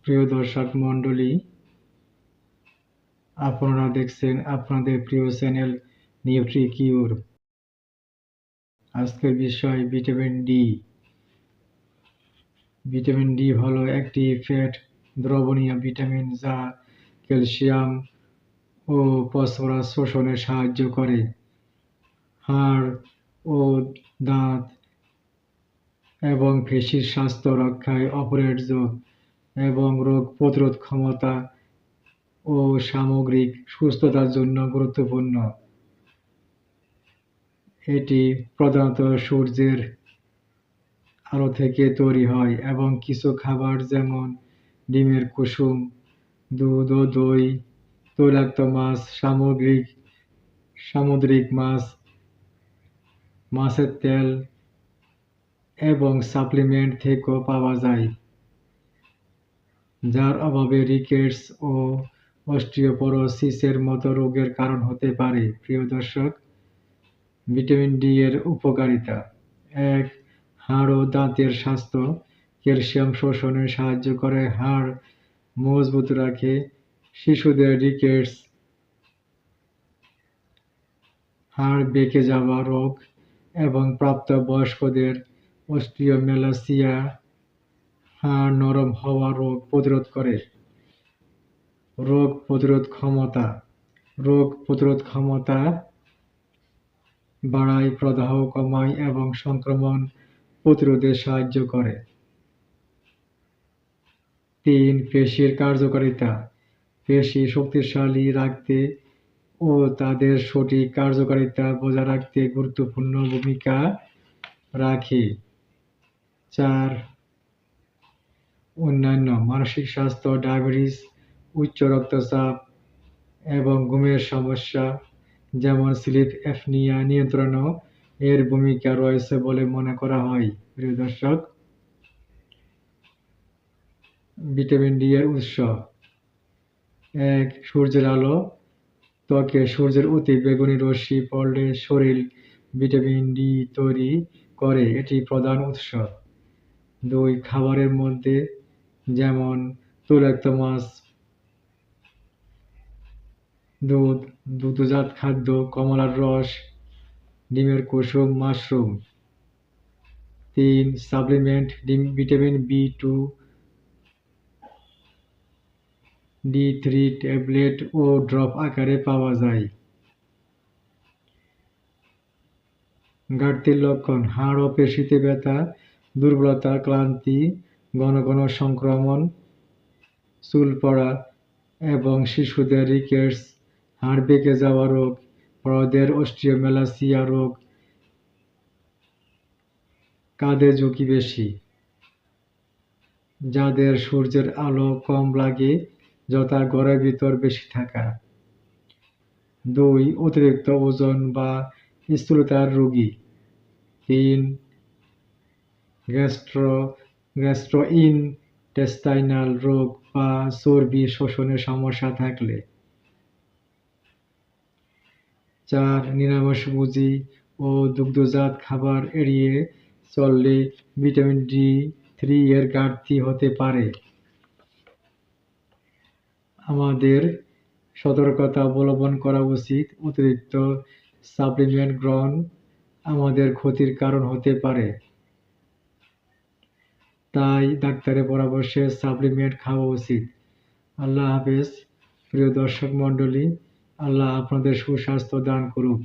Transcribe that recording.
প্রিয় দর্শক মণ্ডলী, আপনারা দেখছেন আপনাদের প্রিয় চ্যানেল নিউট্রিকিউর। আজকের বিষয় ভিটামিন ডি। ভিটামিন ডি হলো একটি ফ্যাট দ্রবণীয় ভিটামিন যা ক্যালসিয়াম ও ফসফরাস শোষণে সাহায্য করে। হাড় ও দাঁত এবং পেশির স্বাস্থ্য রক্ষায় অপরিহার্য এবং রোগ প্রতিরোধ ক্ষমতা ও সামগ্রিক সুস্থতার জন্য গুরুত্বপূর্ণ। এটি প্রধানত সূর্যের আলো থেকে তৈরি হয় এবং কিছু খাবার যেমন ডিমের কুসুম, দুধ ও দই, তৈলাক্ত মাছ, সামুদ্রিক মাছ, মাছের তেল এবং সাপ্লিমেন্ট থেকেও পাওয়া যায়, যার অভাবে রিকেটস ও অস্টিওপরোসিসের মতো রোগের কারণ হতে পারে। প্রিয় দর্শক, ভিটামিন ডি এর উপকারিতা: ১. হাড় ও দাঁতের স্বাস্থ্য। ক্যালসিয়াম শোষণে সাহায্য করে, হাড় মজবুত রাখে। শিশুদের রিকেটস, হাড় বেঁকে যাওয়া রোগ এবং প্রাপ্তবয়স্কদের অস্টিওমেলাসিয়া, হাড় নরম হওয়া রোগ প্রতিরোধ করে। রোগ প্রতিরোধ ক্ষমতা বাড়ায়, প্রদাহ কমায় এবং সংক্রমণ প্রতিরোধে সাহায্য করে। ৩. পেশির কার্যকারিতা। পেশি শক্তিশালী রাখতে ও তাদের সঠিক কার্যকারিতা বজায় রাখতে গুরুত্বপূর্ণ ভূমিকা রাখে। ৪. অন্যান্য মানসিক স্বাস্থ্য, ডায়াবেটিস, উচ্চ রক্তচাপ এবং ঘুমের সমস্যা যেমন স্লিপ অ্যাপনিয়া নিয়ন্ত্রণেও এর ভূমিকা রয়েছে বলে মনে করা হয়। প্রিয় দর্শক, ভিটামিন ডি এর উৎস: ১. সূর্যের আলো। ত্বকে সূর্যের অতি বেগুনি রশ্মি পড়লে শরীর ভিটামিন ডি তৈরি করে, এটি প্রধান উৎস। ২. খাবারের মধ্যে যেমন তৈলাক্ত মাছ, দুধ, দুগ্ধজাত খাদ্য, কমলার রস, ডিমের কুসুম, mushroom. ৩. Supplement: vitamin B2, D3 tablet ও ড্রপ আকারে পাওয়া যায়। ঘাটতির লক্ষণ: হাড় ও পেশিতে ব্যথা, দুর্বলতা, ক্লান্তি, ঘন ঘন সংক্রমণ, চুল পড়া এবং শিশুদের রিকেটস, হাড় বেঁকে যাওয়া রোগ, বড়দের অস্টিওমেলাসিয়া রোগ, কাঁধে ঝুঁকি বেশি, যাদের সূর্যের আলো কম লাগে, যথা ঘরের ভিতর বেশি থাকা। ২. অতিরিক্ত ওজন বা স্থূলতার রোগী। ৩. গ্যাস্ট্রোইন্টেস্টাইনাল রোগ বা চর্বি শোষণের সমস্যা থাকলে। ৪. নিরামিষভোজী ও দুগ্ধজাত খাবার এড়িয়ে চললে ভিটামিন ডি3 এর ঘাটতি হতে পারে। আমাদের সতর্কতা অবলম্বন করা উচিত। অতিরিক্ত সাপ্লিমেন্ট গ্রহণ আমাদের ক্ষতির কারণ হতে পারে, তাই ডাক্তারের পরামর্শে সাপ্লিমেন্ট খাওয়া উচিত। আল্লাহ হাফেজ। প্রিয় দর্শক মণ্ডলী, আল্লাহ আপনাদের সুস্বাস্থ্য দান করুক।